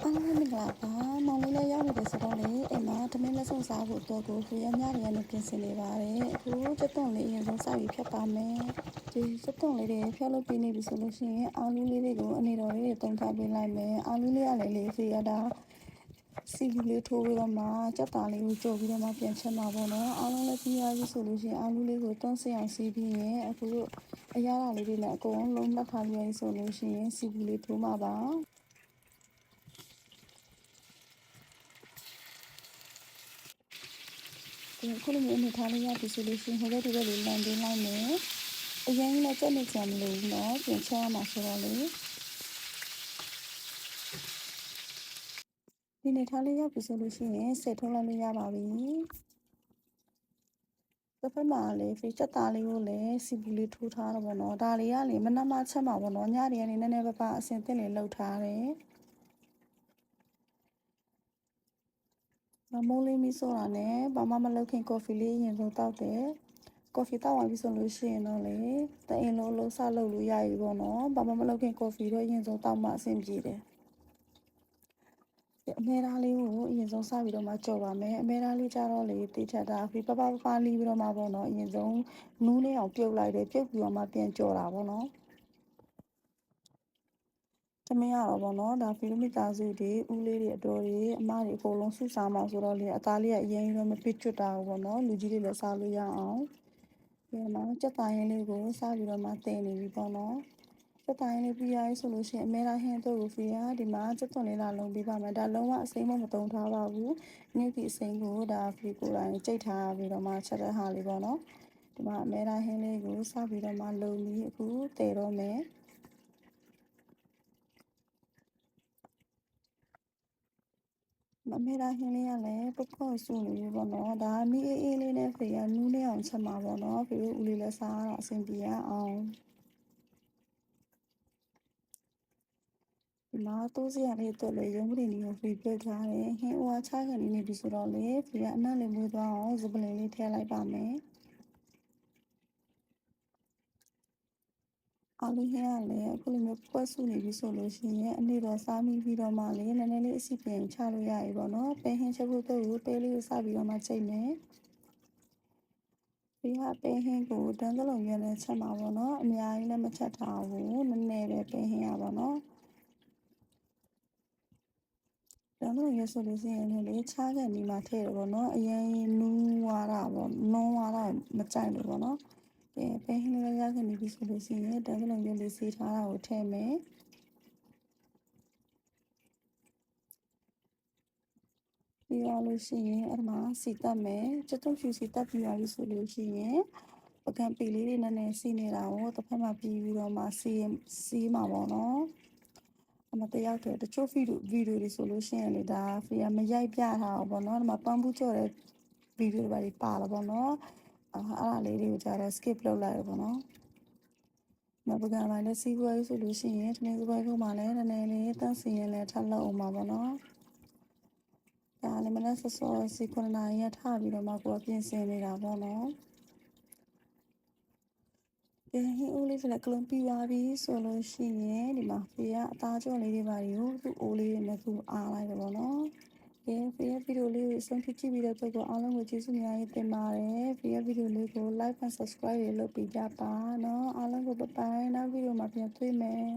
အားလုံးမင်္ဂလာပါမောင်လေးလည်းရောက်နေတယ်ဆိုတော့လေအိမ်မှာထမင်းလက်ဆောင်စားဖို့အတွက်ကိုဖူရညတွေကနေပြင်ဆင်နေပါတယ်အခုစက်သွန်လေးအရင်ဆုံးစပြီးဖြတ်ပါမယ်ဒီစက်သွန်လေးတွေဖြတ်လို့ပြီးနေပြီဆိုလို့ရှိရင်အာလူးလေးတွေကိုအနေတော်လေးတွေတုံးထားပေးလိုက်မယ်အာလူးလေးကလည်းလေးဖီရတာစီဗီလေးထိုးပြီးတော့မှကြက်သားလေးကိုကြော်ပြီးတော့မှပြန်ချက်မှာပေါ့နော်အားလုံးလည်းပြီးရပြီဆိုလို့ရှိရင်အာလူးလေးကိုတွန်းစအောင်စီးပြီးရင်အခုအရာလေးတွေလည်းအကုန်လုံးမှတ်ထားပြီးရဆိုလို့ရှိရင်စီဗီလေးထိုးမှာပါခုလိုမျိုးအနေထားလေးရပြီဆိုလို့ရှိရင်ဟိုဘက်ဒီဘက်လေးလမ်းပေးလိုက်မယ်အရင်ကလည်းကြက်နေကြမလို့နော်ပြင်ချရမှာဆိုတော့လေဒီနေထားလေးရပြီဆိုလို့ရှိရင်ဆက်ထုံးလိုက်လို့ရပါပြီတစ်ဖက်မှာလေဖေးချက်သားလေးကိုလည်းစီပူလေးထိုးထားတော့ဗောနော်ဒါလေးကလေမနက်မှချက်မှာဗောနော်ညတွေကနေနည်းနည်းပါးအစင်သင့်လေးလှုပ်ထားတယ်မိုးလေးမီးဆိုတာနဲ့ဘာမှမလုပ်ခင်ကော်ဖီလေးရင်ဆုံးတောက်တယ်ကော်ဖီတောက်သွားပြီဆိုလို့ရှိရင်တော့လေတအိမ်လုံးစလုပ်လို့ရပြီပေါ့နော်ဘာမှမလုပ်ခင်ကော်ဖီတော့ရင်ဆုံးတောက်မှအဆင်ပြေတယ်အမဲသားလေးကိုအရင်ဆုံးစပြီးတော့မှကြော်ပါမယ်အမဲသားလေးကြတော့လေတိချက်တာဖီပပပလီးပြီးတော့မှပေါ့နော်အရင်ဆုံးနူးလေးအောင်ပြုတ်လိုက်တယ်ပြုတ်ပြီးတော့မှပြန်ကြော်တာပေါ့နော်တမင်ရတော့ဗောနော်ဒါဖီလိုမီတာစုတွေဦးလေးတွေအတော်တွေအမတွေအကုန်လုံးစုစားမှာဆိုတော့လေအသားလေးကအရင်တော့မပစ်ကျွတ်တာဘူးဗောနော်လူကြီးတွေလည်းစားလို့ရအောင်ဒီမှာကြက်သားရင်းလေးကိုစားပြီးတော့မှတင်နေပြီပေါ့နော်ကြက်သားရင်းလေးပြီးရဆိုလို့ရှိရင်အမဲသားဟင်းတို့ကိုဖီရဒီမှာကြက်သွန်လေးလာလုံးပေးပါမယ်ဒါလုံးဝအစိမ်းမတုံထားပါဘူးနေ့ဒီအစိမ်းကိုဒါဖီကိုယ်တိုင်ကြိတ်ထားပြီးတော့မှချက်တဲ့ဟာလေးပေါ့နော်ဒီမှာအမဲသားဟင်းလေးကိုစားပြီးတော့မှလုံးပြီးအခုတည်တော့မယ်မမေရာဟင်းလေးကလည်းပုတ်ခုံးဆူနေပြီပေါ့နော်ဒါမီးအေးလေးနဲ့ဖေကနူးလေးအောင်ချက်မှာပေါ့နော်ဖေတို့ဦးလေးလည်းစားတော့အဆင်ပြေရအောင်ဒီမှာတိုးစရာလေးတော့လေရုံးကလေးကိုဖေပြထားတယ်ဟင်းဝါချခံနေပြီဆိုတော့လေဖေကအနံ့လေးမွေးသွားအောင်စပလင်လေးထည့်လိုက်ပါမယ်အားလုံးဟင်းကလည်းအခုလိုမျိုးပွက်စုနေပြီဆိုလို့ရှိရင်အနေတော်စားမိပြီးတော့မှလေနည်းနည်းလေးအစီပြန်ချလို့ရပြီပေါ့နော်ပဲဟင်းချက်ဖို့တော့ပဲလေးကိုစပြီးတော့မှချိန်မယ်ဒီကပဲဟင်းကိုတန်းသလုံးရွက်နဲ့ချက်မှာပေါ့နော်အများကြီးလည်းမချက်ထားဘူးနည်းနည်းပဲပဲဟင်းရပါတော့တန်းသလုံးရွက်ဆိုလို့ရှိရင်လေချားကန်ဒီမှာထည့်ရပေါ့နော်အရင်နူးွားတာပေါ့နုံးွားတာမကြိုက်လို့ပေါ့နော်ပဲဟင်းလေးရခဲ့နေပြီဆိုလို့ရှိရင်တန်းသလုံးရွက်လေးစီထားတာကိုထည့်မယ်ပြီးတော့လို့ရှိရင်အဲ့မှာစီတက်မယ်ကျွတ်ဖြူစီတက်ပြီးသွားပြီဆိုလို့ရှိရင်ပကံပီလေးတွေနည်းနည်းစီနေတာကိုတစ်ဖက်မှာပြီးပြီးတော့မှစီမှာပေါ့နော်အမတယောက်တည်းတချို့ဗီဒီယိုတွေဆိုလို့ရှိရင်လေဒါဖီကမရိုက်ပြထားဘူးပေါ့နော်ဒီမှာပန်းဘူးကြော်တဲ့ဗီဒီယိုတွေပါလာပေါ့နော်အဲ့ဒါလေးတွေကိုကြတော့ skip လုပ်လိုက်ရပေါ့နော်မပကံပိုင်းနဲ့စီးပွားရေးဆိုလို့ရှိရင်ဒီနေ့စီးပွားရေးကိုမှလည်းနည်းနည်းလေးတန်းစီရင်လည်းထပ်လုပ်အောင်ပါပေါ့နော်ဒါလည်းမနက်စောစောစီ9နာရီရထပြီးတော့မှကိုယ်ပြင်ဆင်နေတာပေါ့နော်ဟင်းဦးလေးလည်းကလုံးပြီးသွားပြီဆိုလို့ရှိရင်ဒီမှာဖေကအသားကြောလေးတွေပါတွေကိုသူ့အိုးလေးတွေနဲ့သူ့အားလိုက်တယ်ပေါ့နော်ဖေရဲ့ဗီဒီယိုလေးကိုအဆုံးထိကြည့်ပြီးတဲ့အတွက်ကိုအားလုံးကိုကျေးဇူးများကြီးတင်ပါတယ်ဖေရဲ့ဗီဒီယိုလေးကို like and subscribe လုပ်ပေးကြပါနော်အားလုံးကိုဘိုင်ဘိုင်နောက်ဗီဒီယိုမှာပြန်တွေ့မယ်